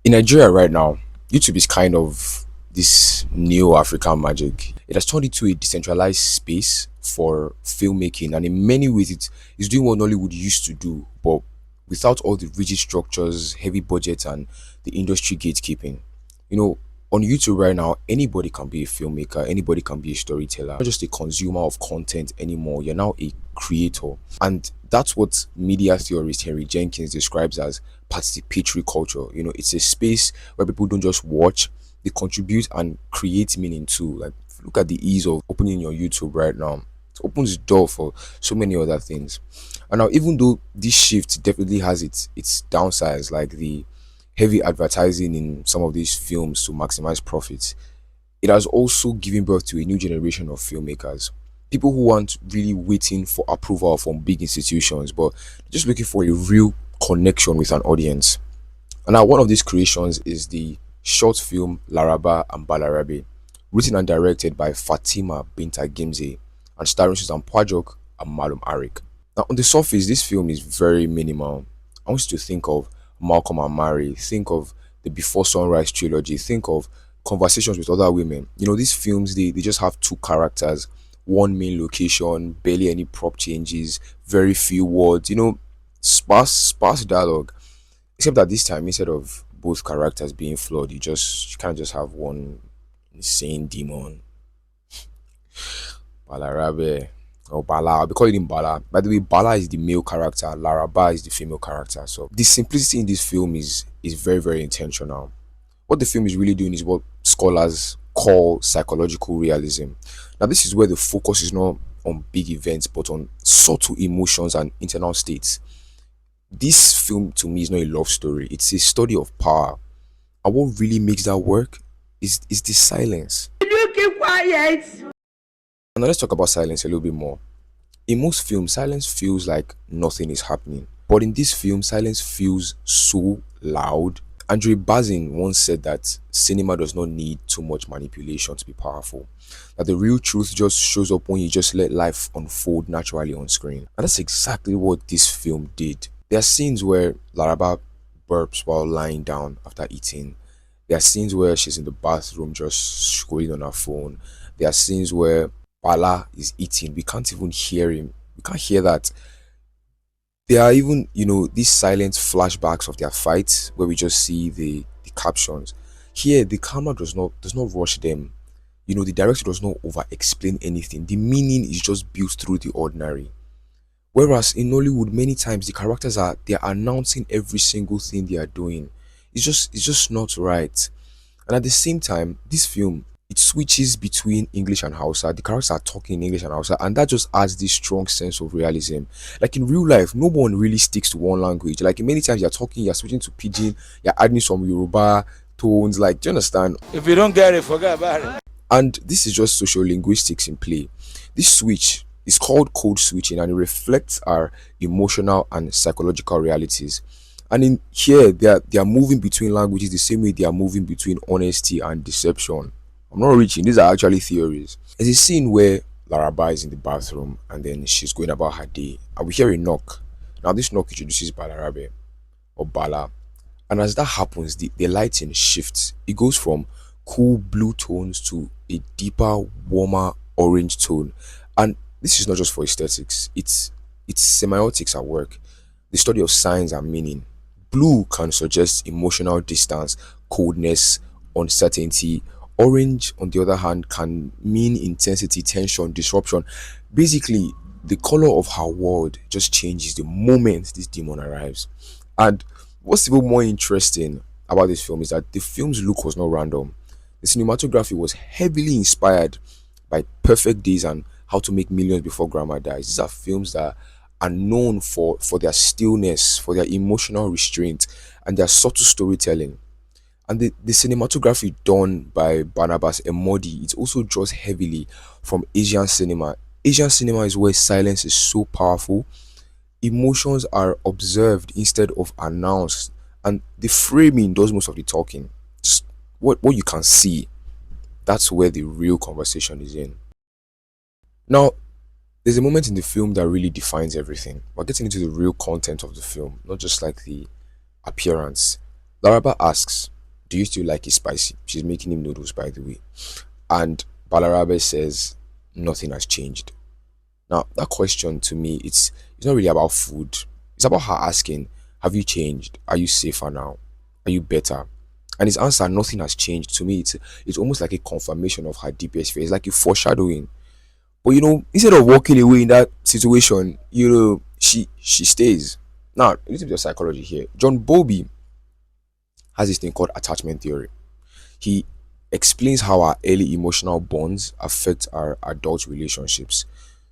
In Nigeria right now, YouTube is kind of this new African magic. It has turned into a decentralized space for filmmaking, and in many ways, it's doing what Nollywood used to do, but without all the rigid structures, heavy budgets, and the industry gatekeeping. You know, on YouTube right now, anybody can be a filmmaker, anybody can be a storyteller. Not just a consumer of content anymore. You're now a creator, and that's what media theorist Henry Jenkins describes as participatory culture. It's a space where people don't just watch, they contribute and create meaning too. Like, look at the ease of opening your YouTube right now. It opens the door for so many other things. And now, even though this shift definitely has its downsides, like the heavy advertising in some of these films to maximize profits, it has also given birth to a new generation of filmmakers. People who aren't really waiting for approval from big institutions, but just looking for a real connection with an audience. And now, one of these creations is the short film Laraba and Balarabe, written and directed by Fatima Binta Gimsay, and starring Susan Pajok and Malum Arik. Now, on the surface, this film is very minimal. I want you to think of Malcolm and Mary, think of the Before Sunrise trilogy, think of conversations with other women. These films, they just have two characters, one main location, barely any prop changes, very few words, sparse dialogue. Except that this time, instead of both characters being flawed, you can't just have one insane demon. Balarabe or Bala. I'll be calling him Bala. By the way, Bala is the male character, Laraba is the female character. So the simplicity in this film is very, very intentional. What the film is really doing is what scholars call psychological realism. Now, this is where the focus is not on big events but on subtle emotions and internal states. This film to me is not a love story, it's a study of power. And what really makes that work is the silence. You keep quiet. And now let's talk about silence a little bit more. In most films, silence feels like nothing is happening. But in this film, silence feels so loud. Andre Bazin once said that cinema does not need too much manipulation to be powerful. That the real truth just shows up when you just let life unfold naturally on screen. And that's exactly what this film did. There are scenes where Laraba burps while lying down after eating. There are scenes where she's in the bathroom just scrolling on her phone. There are scenes where Bala is eating. We can't even hear him. We can't hear that. There are even, these silent flashbacks of their fights where we just see the captions. Here, the camera does not rush them. The director does not over explain anything. The meaning is just built through the ordinary. Whereas in Nollywood, many times the characters they're announcing every single thing they are doing. It's just not right. And at the same time, this film, it switches between English and Hausa. The characters are talking in English and Hausa, and that just adds this strong sense of realism. Like in real life, no one really sticks to one language. Like many times you're talking, you're switching to pidgin, you're adding some Yoruba tones. Like, do you understand? If you don't get it, forget about it. And this is just social linguistics in play. This switch is called code switching, and it reflects our emotional and psychological realities. And in here, they are moving between languages the same way they are moving between honesty and deception. I'm not reaching. These are actually theories. There's a scene where Laraba is in the bathroom and then she's going about her day, and we hear a knock. Now, this knock introduces Balarabe or Bala, and as that happens, the lighting shifts. It goes from cool blue tones to a deeper, warmer orange tone. And this is not just for aesthetics, it's semiotics at work, the study of signs and meaning. Blue can suggest emotional distance, coldness, uncertainty. Orange, on the other hand, can mean intensity, tension, disruption. Basically, the color of her world just changes the moment this demon arrives. And what's even more interesting about this film is that the film's look was not random. The cinematography was heavily inspired by Perfect Days and How to Make Millions Before Grandma Dies. These are films that are known for their stillness, for their emotional restraint, and their subtle storytelling. And the cinematography done by Barnabas Emodi, it also draws heavily from Asian cinema. Asian cinema is where silence is so powerful. Emotions are observed instead of announced, and the framing does most of the talking. Just what you can see, that's where the real conversation is in. Now, there's a moment in the film that really defines everything. We're getting into the real content of the film, not just like the appearance. Laraba asks, "Do you still like it spicy?" She's making him noodles, by the way. And Balarabe says, "Nothing has changed." Now, that question to me, it's not really about food. It's about her asking, "Have you changed? Are you safer now? Are you better?" And his answer, "Nothing has changed." To me, it's almost like a confirmation of her deepest fear. It's like a foreshadowing. But instead of walking away in that situation, she stays. Now, a little bit of psychology here. John Bowlby has this thing called attachment theory. He explains how our early emotional bonds affect our adult relationships.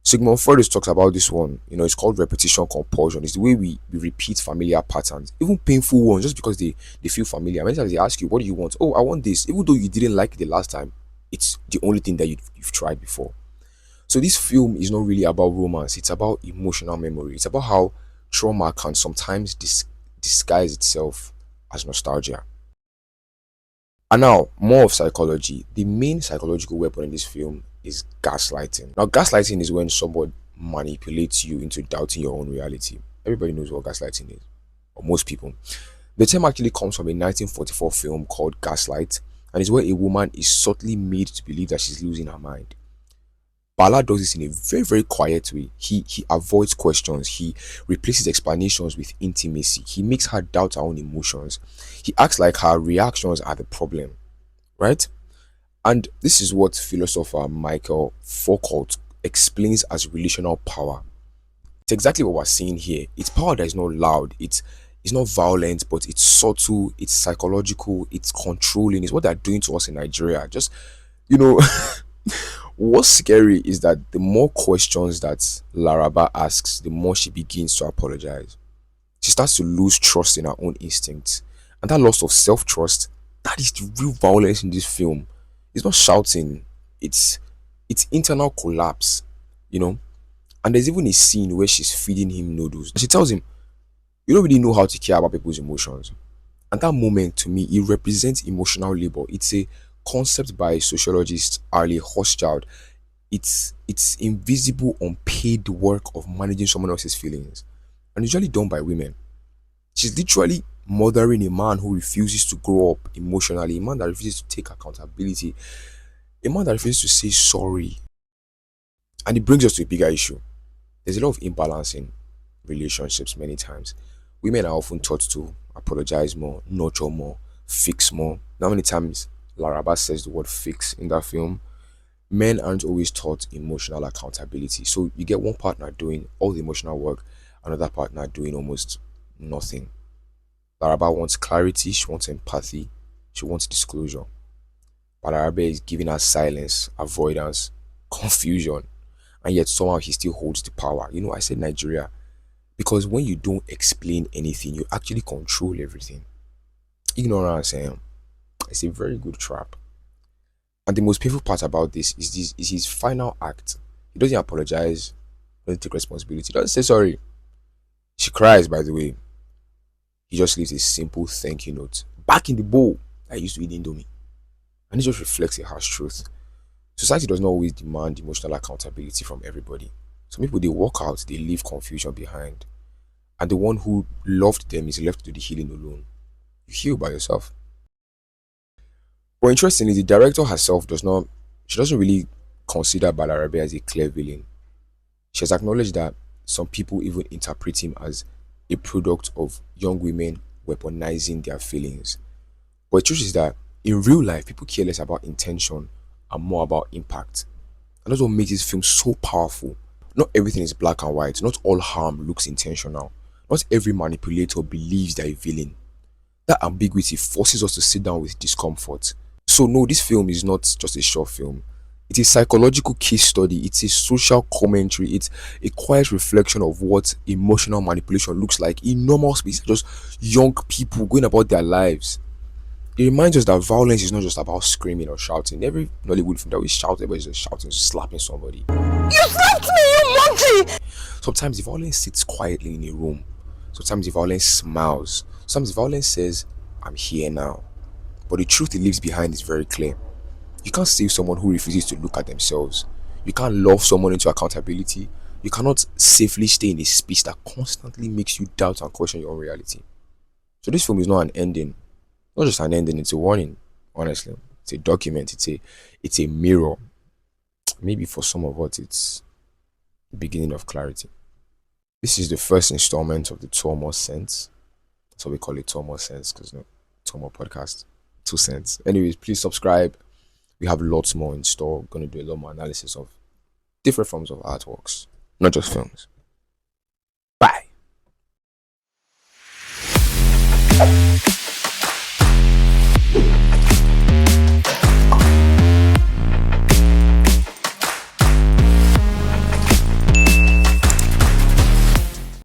Sigmund Freud talks about this one. It's called repetition compulsion. It's the way we repeat familiar patterns, even painful ones, just because they feel familiar. Many times they ask you, "What do you want?" "Oh, I want this." Even though you didn't like it the last time, it's the only thing that you've tried before. So this film is not really about romance. It's about emotional memory. It's about how trauma can sometimes disguise itself as nostalgia. And now, more of psychology. The main psychological weapon in this film is gaslighting. Now, gaslighting is when someone manipulates you into doubting your own reality. Everybody knows what gaslighting is, or most people. The term actually comes from a 1944 film called Gaslight, and is where a woman is subtly made to believe that she's losing her mind. Bala does this in a very, very quiet way. He avoids questions. He replaces explanations with intimacy. He makes her doubt her own emotions. He acts like her reactions are the problem, right? And this is what philosopher Michael Foucault explains as relational power. It's exactly what we're seeing here. It's power that is not loud. It's not violent, but it's subtle. It's psychological. It's controlling. It's what they're doing to us in Nigeria. Just you know. What's scary is that the more questions that Laraba asks, the more she begins to apologize. She starts to lose trust in her own instincts. And that loss of self trust, that is the real violence in this film. It's not shouting, it's internal collapse, you know. And there's even a scene where she's feeding him noodles. And she tells him, "You don't really know how to care about people's emotions." And that moment, to me, it represents emotional labor. It's a concept by sociologist Arlie Hochschild. It's invisible, unpaid work of managing someone else's feelings, and usually done by women. She's literally mothering a man who refuses to grow up emotionally, a man that refuses to take accountability, a man that refuses to say sorry. And it brings us to a bigger issue. There's a lot of imbalance in relationships many times. Women are often taught to apologize more, nurture more, fix more. Now, many times Laraba says the word fix in that film. Men aren't always taught emotional accountability. So you get one partner doing all the emotional work, another partner doing almost nothing. Laraba wants clarity, she wants empathy, she wants disclosure. Balarabe is giving her silence, avoidance, confusion, and yet somehow he still holds the power. I said Nigeria because when you don't explain anything, you actually control everything. Ignorance, it's a very good trap. And the most painful part about this is his final act. He doesn't apologize, doesn't take responsibility, doesn't say sorry. She cries, by the way. He just leaves a simple thank you note back in the bowl I used to eat Indomie. And it just reflects a harsh truth. Society does not always demand emotional accountability from everybody. Some people they walk out, they leave confusion behind. And the one who loved them is left to do the healing alone. You heal by yourself. But interestingly, the director herself she doesn't really consider Balarabe as a clear villain. She has acknowledged that some people even interpret him as a product of young women weaponizing their feelings. But the truth is that in real life, people care less about intention and more about impact. And that's what makes this film so powerful. Not everything is black and white. Not all harm looks intentional. Not every manipulator believes they're a villain. That ambiguity forces us to sit down with discomfort. So no, this film is not just a short film. It's a psychological case study. It's a social commentary. It's a quiet reflection of what emotional manipulation looks like in normal spaces, just young people going about their lives. It reminds us that violence is not just about screaming or shouting. Every Nollywood film that we shout, everybody's just shouting, slapping somebody. You slapped me, you monkey! Sometimes the violence sits quietly in a room. Sometimes the violence smiles. Sometimes the violence says, "I'm here now." But the truth it leaves behind is very clear. You can't save someone who refuses to look at themselves. You can't love someone into accountability. You cannot safely stay in a space that constantly makes you doubt and question your own reality. So this film is not an ending. Not just an ending, it's a warning. Honestly, it's a document. It's a mirror. Maybe for some of us, it's the beginning of clarity. This is the first installment of the Tomo Sense. That's what we call it, Tomo Sense, because no Tomo podcast, 2 cents. Anyways, please subscribe. We have lots more in store. We're gonna do a lot more analysis of different forms of artworks, not just films.